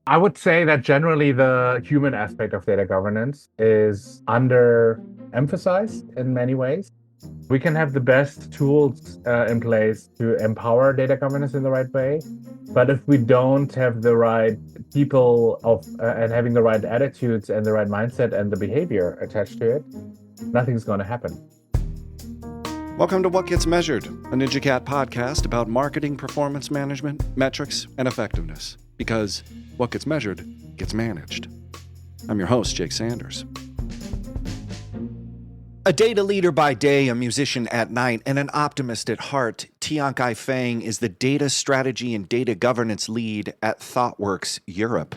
I would say that generally the human aspect of data governance is underemphasized in many ways. We can have the best tools in place to empower data governance in the right way. But if we don't have the right people and having the right attitudes and the right mindset and the behavior attached to it, nothing's going to happen. Welcome to What Gets Measured, a NinjaCat podcast about marketing, performance management, metrics, and effectiveness. Because what gets measured gets managed. I'm your host, Jake Sanders. A data leader by day, a musician at night, and an optimist at heart, Tiankai Feng is the data strategy and data governance lead at Thoughtworks Europe.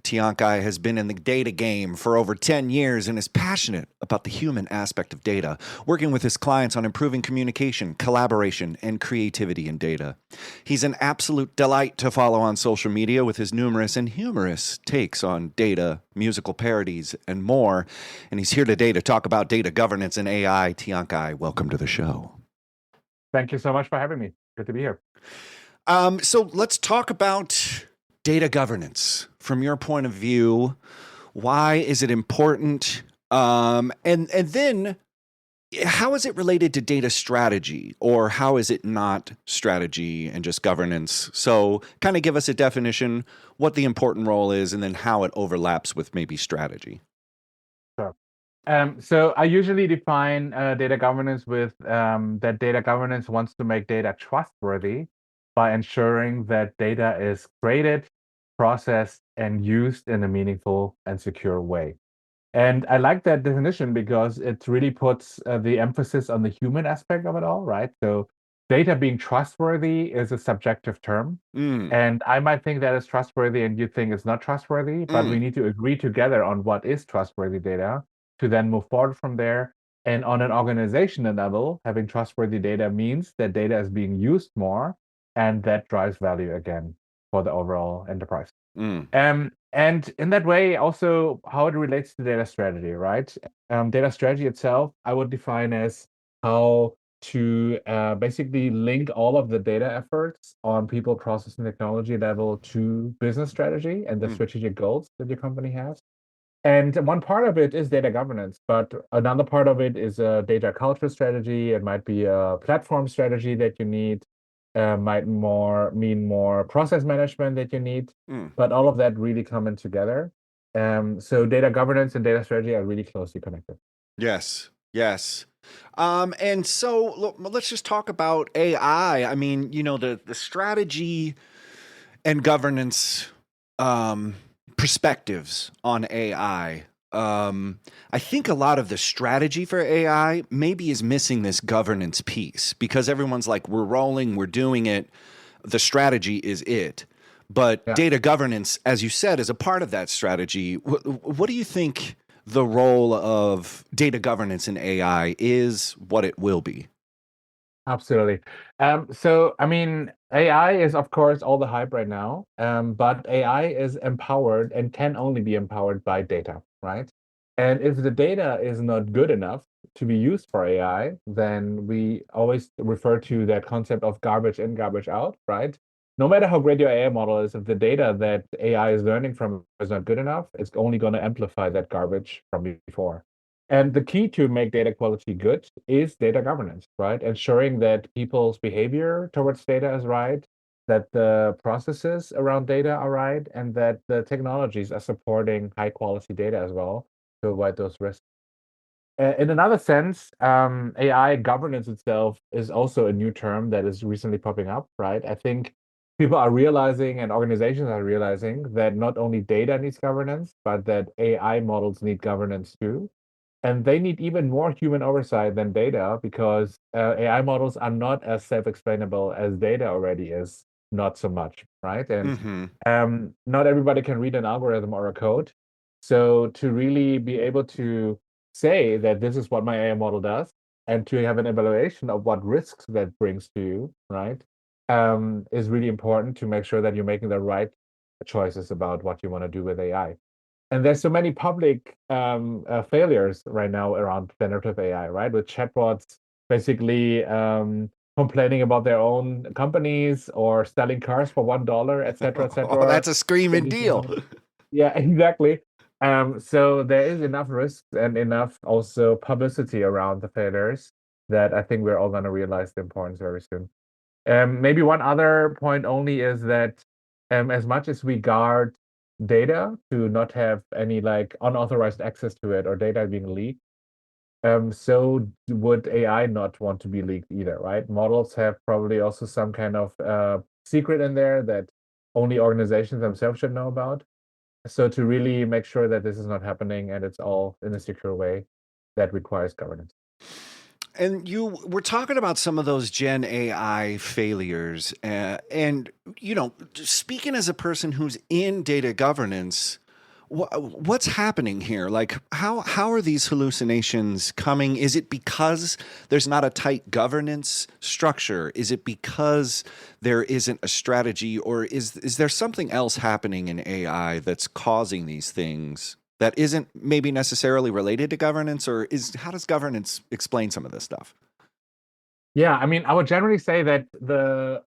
Tiankai has been in the data game for over 10 years and is passionate about the human aspect of data, working with his clients on improving communication, collaboration, and creativity in data. He's an absolute delight to follow on social media with his numerous and humorous takes on data, musical parodies, and more. And he's here today to talk about data governance and AI. Tiankai, welcome to the show. Thank you so much for having me. Good to be here. So let's talk about data governance from your point of view. Why is it important? And then how is it related to data strategy, or how is it not strategy and just governance? So kind of give us a definition, what the important role is, and then how it overlaps with maybe strategy. Sure. So I usually define data governance with that data governance wants to make data trustworthy by ensuring that data is created, processed, and used in a meaningful and secure way. And I like that definition because it really puts the emphasis on the human aspect of it all, right? So data being trustworthy is a subjective term. Mm, And I might think that is trustworthy and you think it's not trustworthy, but we mm. need to agree together on what is trustworthy data to then move forward from there. And on an organizational level, having trustworthy data means that data is being used more, and that drives value again for the overall enterprise. Mm. And in that way, also how it relates to data strategy, right? Data strategy itself, I would define as how to basically link all of the data efforts on people, process, and technology level to business strategy and the Mm. strategic goals that your company has. And one part of it is data governance, but another part of it is a data culture strategy. It might be a platform strategy that you need, might mean more process management that you need, Mm. but all of that really coming together. So data governance and data strategy are really closely connected. Yes. Yes. And so let's just talk about AI. I mean, the strategy and governance perspectives on AI. I think a lot of the strategy for AI maybe is missing this governance piece because everyone's like, we're rolling, we're doing it. The strategy is it. But Yeah. data governance, as you said, is a part of that strategy. What do you think the role of data governance in AI is, what it will be? Absolutely. So, I mean, AI is, of course, all the hype right now, but AI is empowered and can only be empowered by data, right? And if the data is not good enough to be used for AI, then we always refer to that concept of garbage in, garbage out, right? No matter how great your AI model is, if the data that AI is learning from is not good enough, it's only going to amplify that garbage from before. And the key to make data quality good is data governance, right? Ensuring that people's behavior towards data is right, that the processes around data are right, and that the technologies are supporting high quality data as well to avoid those risks. In another sense, AI governance itself is also a new term that is recently popping up, right? I think people are realizing and organizations are realizing that not only data needs governance, but that AI models need governance too. And they need even more human oversight than data because AI models are not as self-explainable as data already is, not so much, right? And Mm-hmm. not everybody can read an algorithm or a code. So to really be able to say that this is what my AI model does and to have an evaluation of what risks that brings to you, right, is really important to make sure that you're making the right choices about what you want to do with AI. And there's so many public failures right now around generative AI, right? With chatbots basically complaining about their own companies or selling cars for $1, et cetera, et Oh, cetera. that's a screaming deal. Yeah, exactly. So there is enough risk and enough also publicity around the failures that I think we're all going to realize the importance very soon. Maybe one other point only is that as much as we guard data to not have any like unauthorized access to it or data being leaked, so would AI not want to be leaked either, right? Models have probably also some kind of secret in there that only organizations themselves should know about. So to really make sure that this is not happening and it's all in a secure way, that requires governance. And you were talking about some of those Gen AI failures, and speaking as a person who's in data governance, what's happening here? Like, how are these hallucinations coming? Is it because there's not a tight governance structure? Is it because there isn't a strategy, or is there something else happening in AI that's causing these things that isn't maybe necessarily related to governance, or how does governance explain some of this stuff? Yeah, I mean, I would generally say that the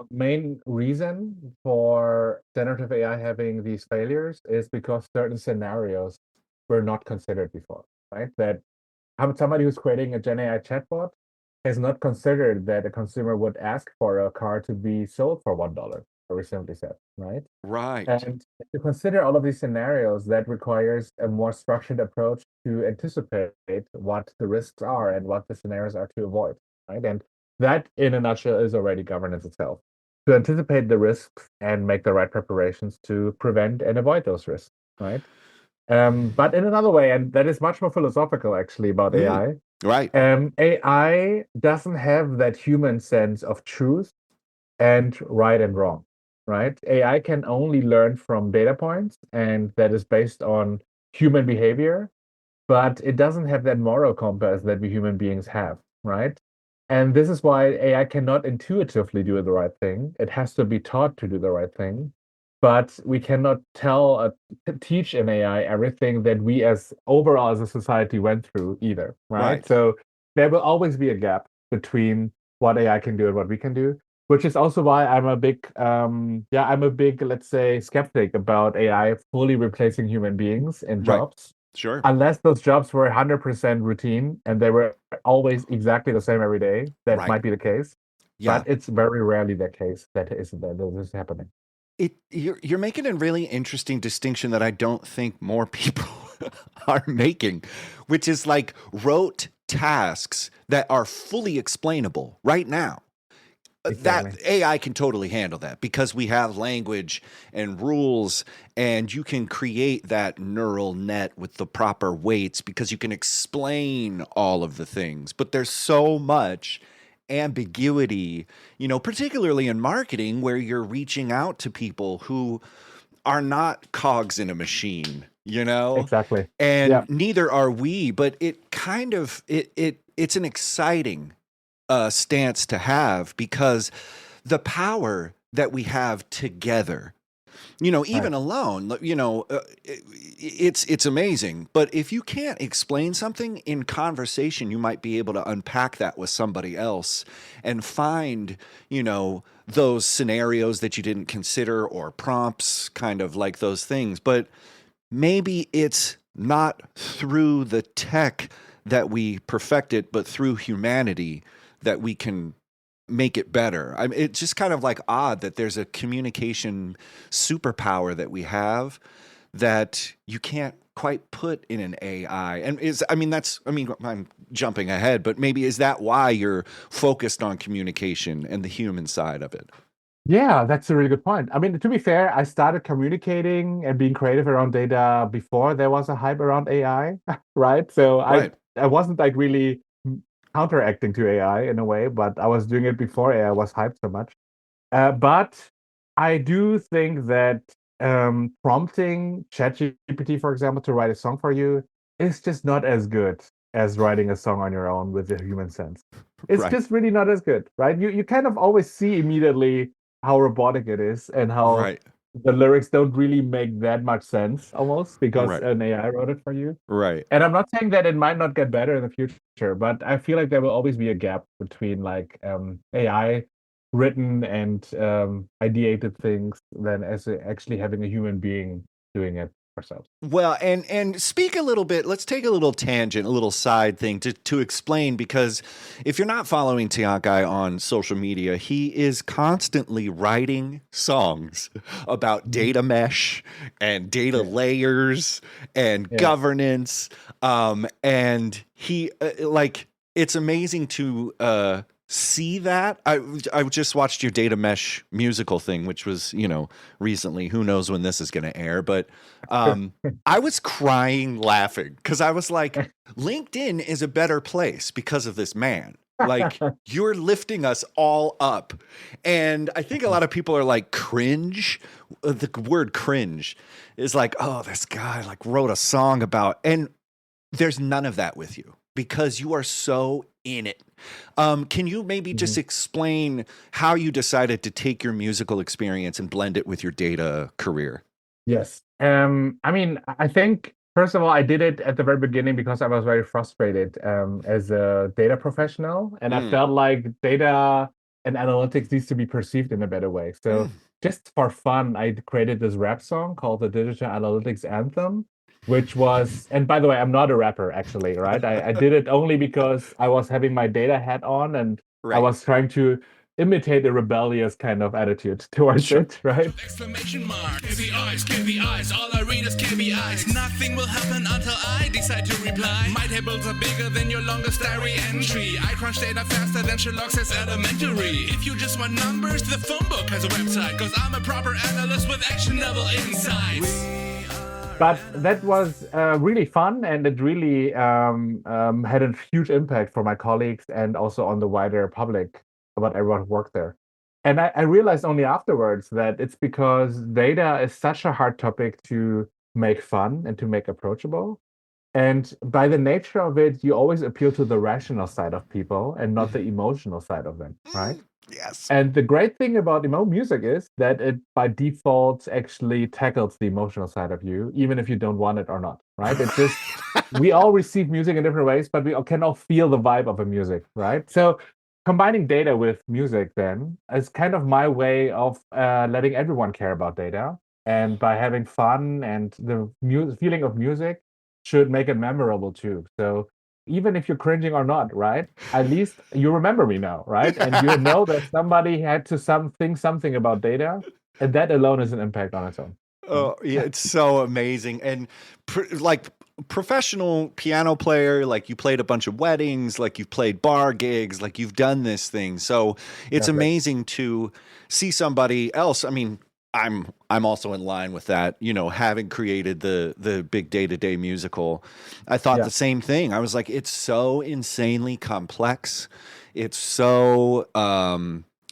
main reason for generative AI having these failures is because certain scenarios were not considered before, right? That somebody who's creating a Gen AI chatbot has not considered that a consumer would ask for a car to be sold for $1, very simply said, right? Right. And to consider all of these scenarios, that requires a more structured approach to anticipate what the risks are and what the scenarios are to avoid, right? And that, in a nutshell, is already governance itself. To anticipate the risks and make the right preparations to prevent and avoid those risks, right? But in another way, and that is much more philosophical actually about Mm, AI, right. AI doesn't have that human sense of truth and right and wrong, right? AI can only learn from data points, and that is based on human behavior, but it doesn't have that moral compass that we human beings have, right? And this is why AI cannot intuitively do the right thing. It has to be taught to do the right thing. But we cannot teach an AI everything that we as overall as a society went through either, right? Right. So there will always be a gap between what AI can do and what we can do, which is also why I'm a big, let's say, skeptic about AI fully replacing human beings in Right. jobs, Sure. unless those jobs were 100% routine and they were always exactly the same every day. That Right. might be the case, but Yeah. it's very rarely the case that this is happening. You're making a really interesting distinction that I don't think more people are making, which is like rote tasks that are fully explainable right now. That Exactly. AI can totally handle that because we have language and rules, and you can create that neural net with the proper weights because you can explain all of the things. But there's so much ambiguity, particularly in marketing where you're reaching out to people who are not cogs in a machine, Exactly. Yeah. and neither are we, but it kind of it's an exciting stance to have because the power that we have together, Right. even alone, it's amazing. But if you can't explain something in conversation, you might be able to unpack that with somebody else and find, those scenarios that you didn't consider or prompts, kind of like those things. But maybe it's not through the tech that we perfect it, but through humanity that we can make it better. I mean, it's just kind of like odd that there's a communication superpower that we have that you can't quite put in an AI. And I'm jumping ahead, but maybe is that why you're focused on communication and the human side of it? Yeah, that's a really good point. I mean, to be fair, I started communicating and being creative around data before there was a hype around AI, right? So I Right. I wasn't like really counteracting to AI in a way, but I was doing it before AI was hyped so much. But I do think that prompting ChatGPT, for example, to write a song for you is just not as good as writing a song on your own with a human sense. It's Right. just really not as good, right? You kind of always see immediately how robotic it is and how Right. the lyrics don't really make that much sense almost because Right. an AI wrote it for you. Right. And I'm not saying that it might not get better in the future, but I feel like there will always be a gap between like AI written and ideated things than as actually having a human being doing it ourselves. Well, and speak a little bit. Let's take a little tangent, a little side thing to explain, because if you're not following Tiankai on social media, he is constantly writing songs about Mhm. data mesh and data Yeah. layers and Yeah. governance. And he like it's amazing to see that. I just watched your data mesh musical thing, which was, recently. Who knows when this is going to air, but I was crying laughing because I was like, LinkedIn is a better place because of this man. Like, you're lifting us all up. And I think a lot of people are like cringe. The word cringe is like, oh, this guy like wrote a song about, and there's none of that with you because you are so in it. Can you maybe just Mhm. explain how you decided to take your musical experience and blend it with your data career? Yes. I mean, I think first of all, I did it at the very beginning because I was very frustrated as a data professional, and I Mm, felt like data and analytics needs to be perceived in a better way. So mm. just for fun, I created this rap song called the Digital Analytics Anthem, which was, and by the way, I'm not a rapper actually, right? I did it only because I was having my data hat on and I Right. was trying to imitate a rebellious kind of attitude towards Sure. it, right? Exclamation mark. KPIs, KPIs, all I read is KPIs. Nothing will happen until I decide to reply. My tables are bigger than your longest diary entry. I crunch data faster than Sherlock says elementary. If you just want numbers, the phone book has a website. Cause I'm a proper analyst with actionable insights. But that was really fun, and it really had a huge impact for my colleagues and also on the wider public about everyone who worked there. And I realized only afterwards that it's because data is such a hard topic to make fun and to make approachable. And by the nature of it, you always appeal to the rational side of people and not the Mhm. emotional side of them, right? Yes. And the great thing about emo music is that it by default actually tackles the emotional side of you, even if you don't want it or not, right? It just we all receive music in different ways, but we all can all feel the vibe of a music, right? So combining data with music then is kind of my way of letting everyone care about data. And by having fun and the feeling of music should make it memorable too. So even if you're cringing or not, right? At least you remember me now, right? And you know that somebody had to think something about data, and that alone is an impact on its own. Right? Oh, yeah, it's so amazing. And like professional piano player, like you played a bunch of weddings, like you've played bar gigs, like you've done this thing. So it's Exactly. amazing to see somebody else. I mean, I'm also in line with that, having created the big day-to-day musical. I thought Yeah. the same thing. I was like, it's so insanely complex. It's so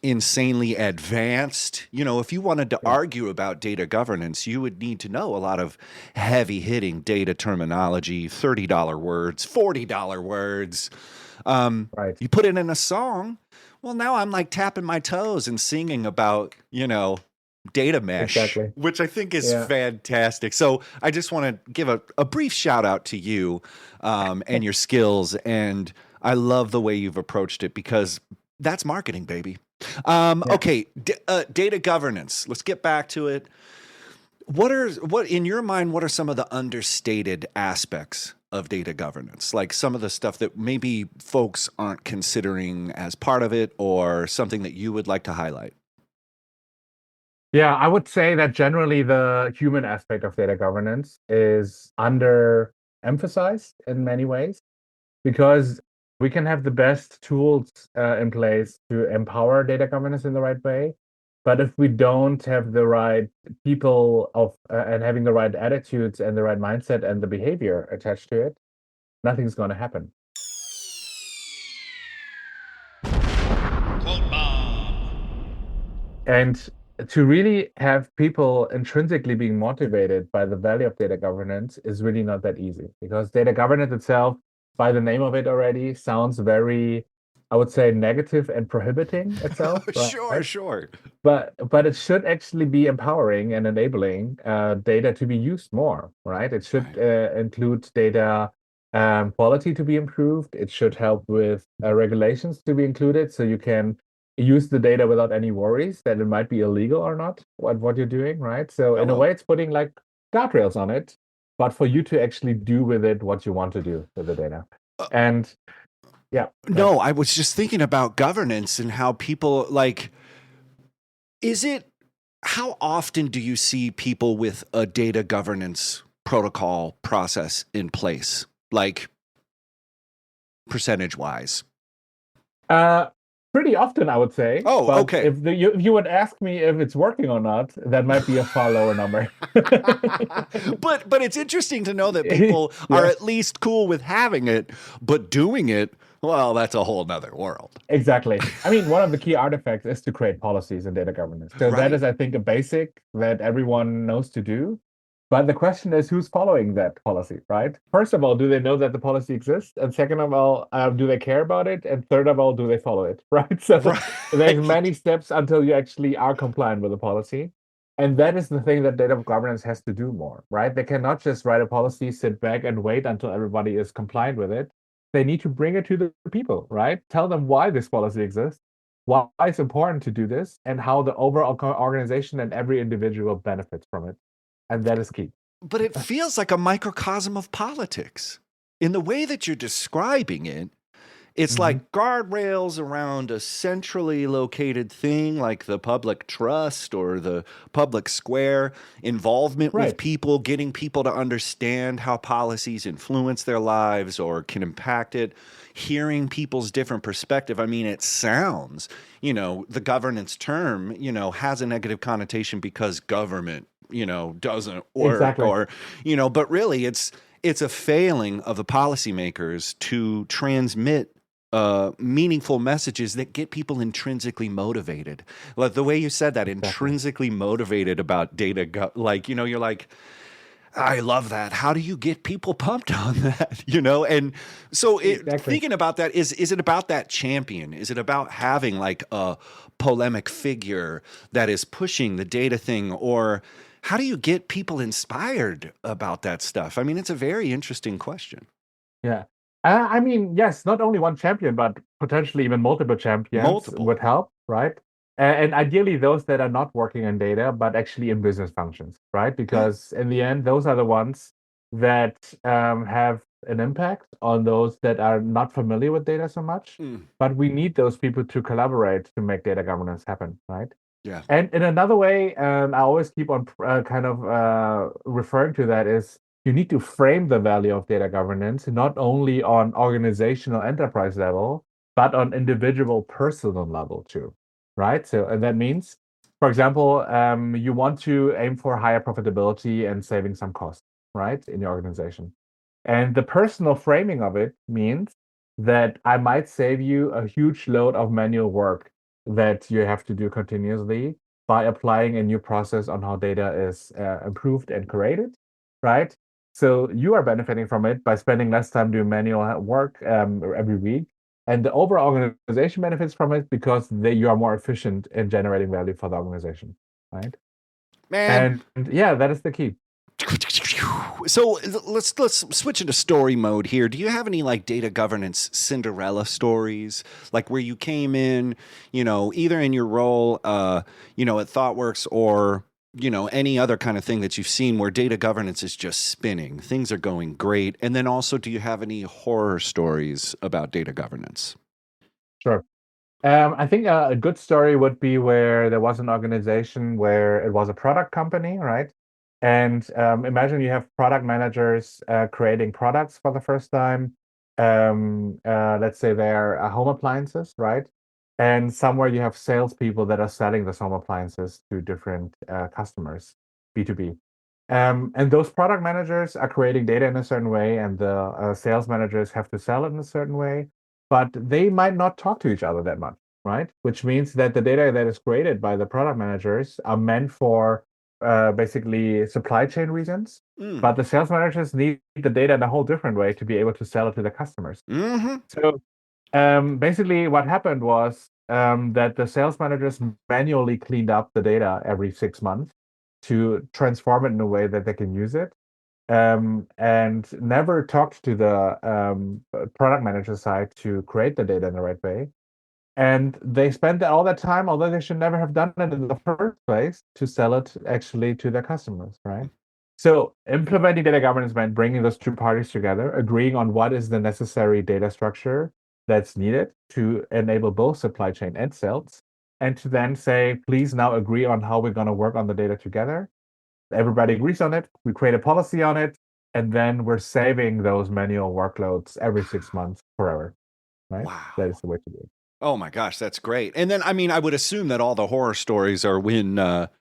insanely advanced. If you wanted to Yeah. argue about data governance, you would need to know a lot of heavy hitting data terminology, $30 words, $40 words. Right. You put it in a song. Well, now I'm like tapping my toes and singing about, data mesh, Exactly. which I think is Yeah. fantastic. So I just want to give a brief shout out to you and your skills. And I love the way you've approached it because that's marketing, baby. Yeah. Okay, data governance. Let's get back to it. What in your mind? What are some of the understated aspects of data governance? Like some of the stuff that maybe folks aren't considering as part of it, or something that you would like to highlight. Yeah, I would say that generally the human aspect of data governance is under emphasized in many ways because we can have the best tools in place to empower data governance in the right way. But if we don't have the right people of and having the right attitudes and the right mindset and the behavior attached to it, nothing's going to happen. Cold bomb. And to really have people intrinsically being motivated by the value of data governance is really not that easy because data governance itself, by the name of it already, sounds very I would say, negative and prohibiting itself, right? Sure. But it should actually be empowering and enabling data to be used more, right? It should Right. include data quality to be improved. It should help with regulations to be included, so you can use the data without any worries that it might be illegal or not, what you're doing, right? So in a Hello. way, it's putting like guardrails on it, but for you to actually do with it what you want to do with the data. And yeah, go ahead. No, I was just thinking about governance and how people like, is it, how often do you see people with a data governance protocol process in place? Like percentage wise? Uh, Pretty often, I would say. Oh, But okay. if you would ask me if it's working or not, that might be a far lower number. But it's interesting to know that people are Yeah, at least cool with having it, but doing it, well, that's a whole nother world. exactly. I mean, one of the key artifacts is to create policies in data governance. So that Right. is, I think, a basic that everyone knows to do. But the question is, who's following that policy, right? First of all, do they know that the policy exists? And second of all, do they care about it? And third of all, do they follow it, right? So there's Right. many steps until you actually are compliant with the policy. And that is the thing that data governance has to do more, right? They cannot just write a policy, sit back and wait until everybody is compliant with it. They need to bring it to the people, right? Tell them why this policy exists, why it's important to do this, and how the overall organization and every individual benefits from it. And that is key. But it feels like a microcosm of politics. In the way that you're describing it, it's Mhm. like guardrails around a centrally located thing like the public trust or the public square, involvement with Right. people, getting people to understand how policies influence their lives or can impact it, hearing people's different perspective. I mean, it sounds, the governance term, has a negative connotation because government, doesn't work Exactly. or, but really it's a failing of the policymakers to transmit meaningful messages that get people intrinsically motivated. Like the way you said that, Exactly. intrinsically motivated about data, you're like, I love that. How do you get people pumped on that? And so Exactly. thinking about that, is it about that champion? Is it about having like a polemic figure that is pushing the data thing, or how do you get people inspired about that stuff? I mean, it's a very interesting question. Yeah. I mean, yes, not only one champion, but potentially even multiple champions Multiple. would help, right? And ideally, those that are not working in data, but actually in business functions, right? Yeah. Because in the end, those are the ones that have an impact on those that are not familiar with data so much. Mm. But we need those people to collaborate to make data governance happen, right? Yeah. And in another way, I always keep on kind of referring to that is you need to frame the value of data governance not only on organizational enterprise level, but on individual personal level too, right? So, and that means, for example, you want to aim for higher profitability and saving some costs, right, in your organization. And the personal framing of it means that I might save you a huge load of manual work that you have to do continuously by applying a new process on how data is improved and created, right? So you are benefiting from it by spending less time doing manual work every week. And the overall organization benefits from it because you are more efficient in generating value for the organization, right? Man. And yeah, that is the key. So let's switch into story mode here. Do you have any like data governance Cinderella stories, like where you came in, either in your role, at ThoughtWorks or any other kind of thing that you've seen where data governance is just spinning, things are going great, and then also, do you have any horror stories about data governance? Sure. I think a good story would be where there was an organization where it was a product company, right? And imagine you have product managers creating products for the first time. Let's say they're home appliances, right? And somewhere you have salespeople that are selling those home appliances to different customers, B2B. And those product managers are creating data in a certain way, and the sales managers have to sell it in a certain way, but they might not talk to each other that much, right? Which means that the data that is created by the product managers are meant for basically supply chain reasons, but the sales managers need the data in a whole different way to be able to sell it to the customers. Mm-hmm. So Basically, what happened was that the sales managers manually cleaned up the data every 6 months to transform it in a way that they can use it, and never talked to the product manager side to create the data in the right way. And they spent all that time, although they should never have done it in the first place, to sell it actually to their customers, right? So implementing data governance meant bringing those two parties together, agreeing on what is the necessary data structure that's needed to enable both supply chain and sales, and to then say, please now agree on how we're going to work on the data together. Everybody agrees on it. We create a policy on it, and then we're saving those manual workloads every 6 months forever, right? Wow. That is the way to do it. Oh my gosh, that's great. And then, I mean, I would assume that all the horror stories are when the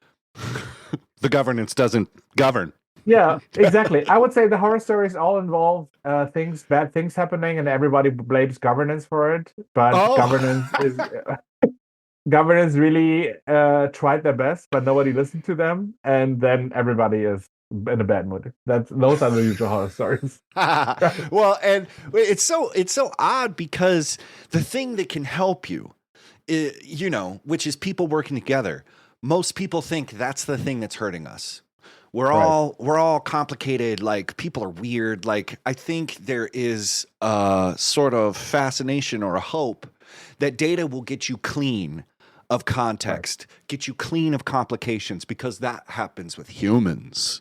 governance doesn't govern. Yeah, exactly. I would say the horror stories all involve bad things happening, and everybody blames governance for it. But governance really tried their best, but nobody listened to them, and then everybody is in a bad mood. Those are the usual horror stories. Well, and it's so odd because the thing that can help you, which is people working together. Most people think that's the thing that's hurting us. We're all complicated. Like, people are weird. Like, I think there is a sort of fascination or a hope that data will get you clean of context, get you clean of complications, because that happens with humans.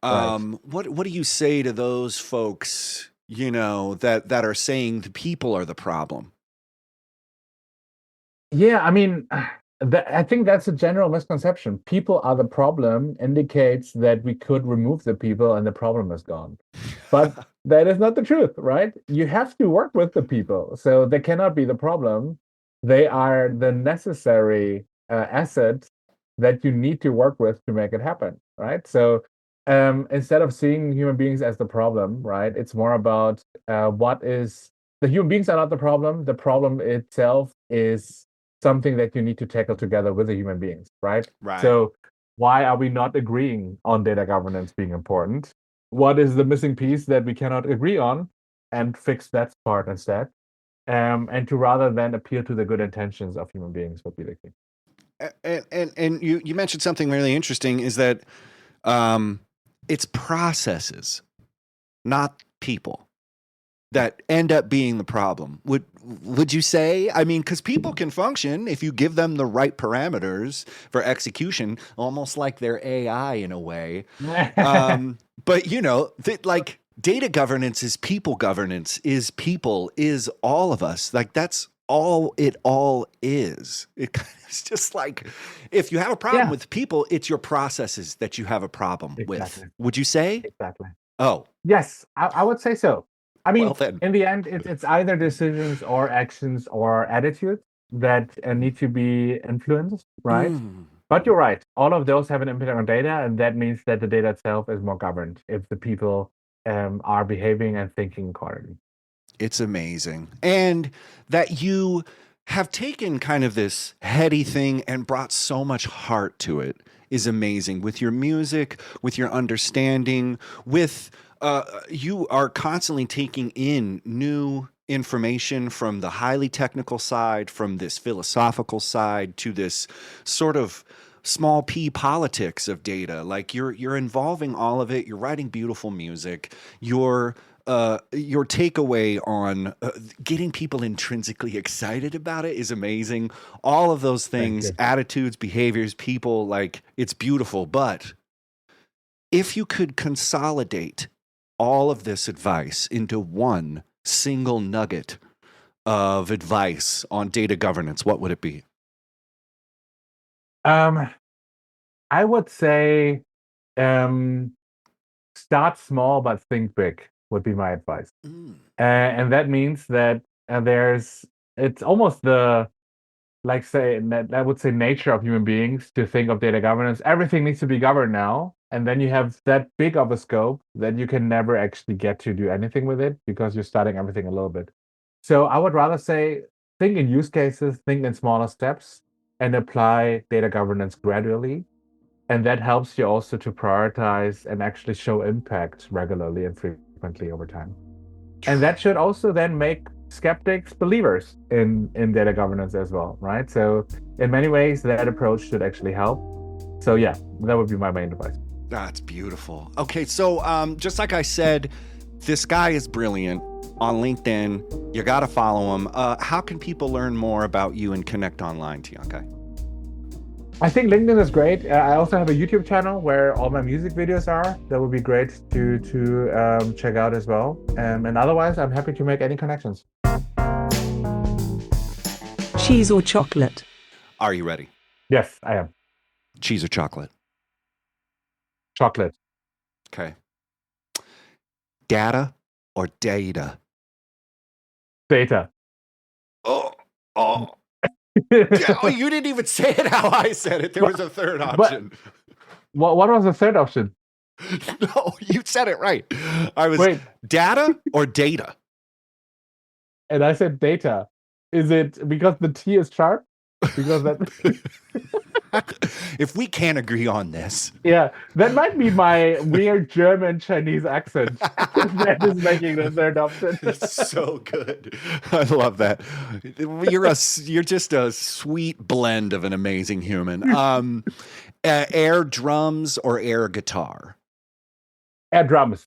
What do you say to those folks, that are saying the people are the problem? Yeah, I mean, I think that's a general misconception. People are the problem indicates that we could remove the people and the problem is gone. But that is not the truth, right? You have to work with the people. So they cannot be the problem. They are the necessary asset that you need to work with to make it happen, right? So instead of seeing human beings as the problem, right, it's more about the human beings are not the problem. The problem itself is something that you need to tackle together with the human beings, right? Right. So why are we not agreeing on data governance being important? What is the missing piece that we cannot agree on, and fix that part instead? And to rather than appeal to the good intentions of human beings would be the key. And you mentioned something really interesting, is that it's processes, not people, that end up being the problem. Would you say? I mean, because people can function if you give them the right parameters for execution, almost like they're AI in a way. But like, data governance is people governance, is people, is all of us. Like, that's all it all is. It's just like, if you have a problem with people, it's your processes that you have a problem with. Would you say? Exactly. Oh, yes, I would say so. I mean, well, then. in the end, it's either decisions or actions or attitudes that need to be influenced, right? But you're right. All of those have an impact on data, and that means that the data itself is more governed if the people are behaving and thinking accordingly. It's amazing. And that you have taken kind of this heady thing and brought so much heart to it is amazing. With your music, with your understanding, with you are constantly taking in new information from the highly technical side, from this philosophical side, to this sort of small p politics of data. Like, you're involving all of it. You're writing beautiful music. Your takeaway on getting people intrinsically excited about it is amazing. All of those things, attitudes, behaviors, people, like, it's beautiful. But if you could consolidate all of this advice into one single nugget of advice on data governance, what would it be? I would say start small but think big would be my advice. And that means that it's almost the, like, say, I would say, nature of human beings to think of data governance. Everything needs to be governed now. And then you have that big of a scope that you can never actually get to do anything with it because you're starting everything a little bit. So I would rather say, think in use cases, think in smaller steps, and apply data governance gradually. And that helps you also to prioritize and actually show impact regularly and frequently over time. And that should also then make skeptics, believers in data governance as well, right? So in many ways, that approach should actually help. So yeah, that would be my main advice. That's beautiful. Okay, so just like I said, this guy is brilliant. On LinkedIn, you got to follow him. How can people learn more about you and connect online, Tiankai? I think LinkedIn is great. I also have a YouTube channel where all my music videos are. That would be great to check out as well. And otherwise, I'm happy to make any connections. Cheese or chocolate? Are you ready? Yes, I am. Cheese or chocolate? Chocolate. Okay. Data or data? Data. Oh. Yeah, you didn't even say it how I said it. There was a third option. What was the third option? No, you said it right. Wait. Data or data? And I said data. Is it because the T is sharp? Because that. If we can't agree on this. Yeah, that might be my weird German Chinese accent that is making the third option. It's so good. I love that. You're just a sweet blend of an amazing human. Air drums or air guitar? Air drums.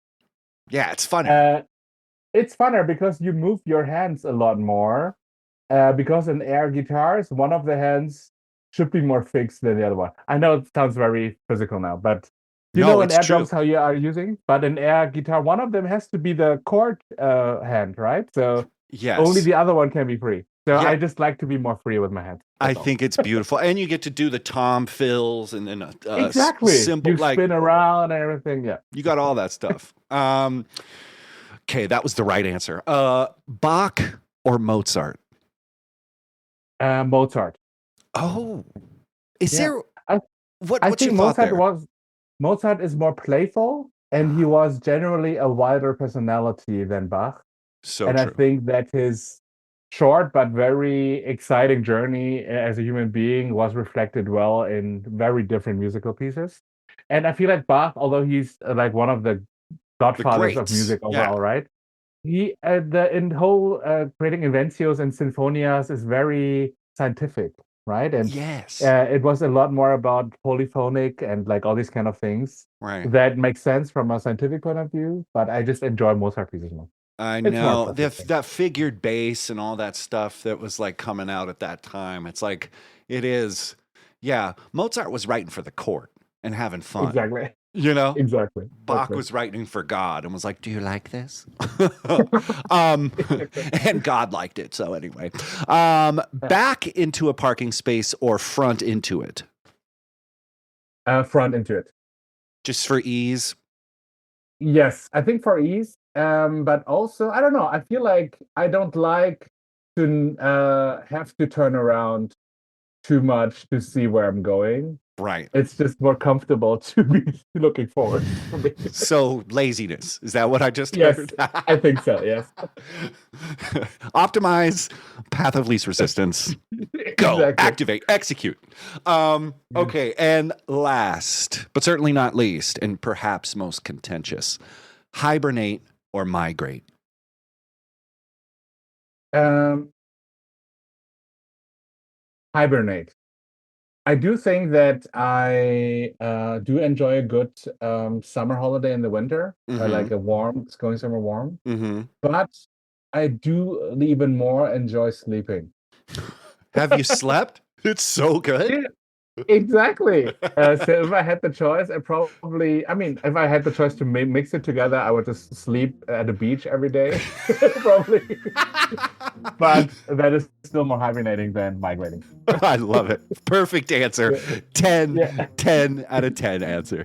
Yeah, it's funny. It's funner because you move your hands a lot more. Because in air guitars, one of the hands should be more fixed than the other one. I know it sounds very physical now, but you know in air drums how you are using? But in air guitar, one of them has to be the chord hand, right? So yes. Only the other one can be free. So yeah. I just like to be more free with my hands. I think it's beautiful. And you get to do the tom fills and then exactly. Simple, you spin around and everything. Yeah. You got all that stuff. Okay, that was the right answer. Bach or Mozart? Mozart. Oh, is there? I think Mozart is more playful, and he was generally a wilder personality than Bach. So and true. I think that his short but very exciting journey as a human being was reflected well in very different musical pieces. And I feel like Bach, although he's like one of the godfathers of music overall, right? He in whole creating inventions and sinfonias is very scientific, right? And yes, it was a lot more about polyphonic and like all these kind of things. Right. That makes sense from a scientific point of view, but I just enjoy Mozart pieces more. I know that figured bass and all that stuff that was like coming out at that time. It's like it is. Yeah, Mozart was writing for the court and having fun. Exactly. You know, exactly. Bach was writing for God and was like, "Do you like this?" And God liked it. So anyway, back into a parking space or front into it? Front into it. Just for ease. Yes, I think for ease. But also, I don't know. I feel like I don't like to have to turn around too much to see where I'm going. Right. It's just more comfortable to be looking forward. So laziness. Is that what I just heard? Yes, I think so, yes. Optimize, path of least resistance. Go, exactly. Activate, execute. Okay, and last, but certainly not least, and perhaps most contentious, hibernate or migrate? Hibernate. I do think that I do enjoy a good summer holiday in the winter, like going somewhere warm. Mm-hmm. But I do even more enjoy sleeping. Have you slept? It's so good. Yeah, exactly. So if I had the choice, if I had the choice to mix it together, I would just sleep at the beach every day, probably. But that is still more hibernating than migrating. I love it. Perfect answer. 10 out of 10 answer.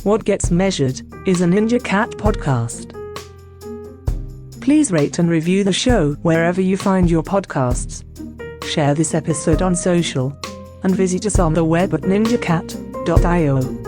What Gets Measured is a NinjaCat podcast. Please rate and review the show wherever you find your podcasts. Share this episode on social and visit us on the web at ninjacat.io.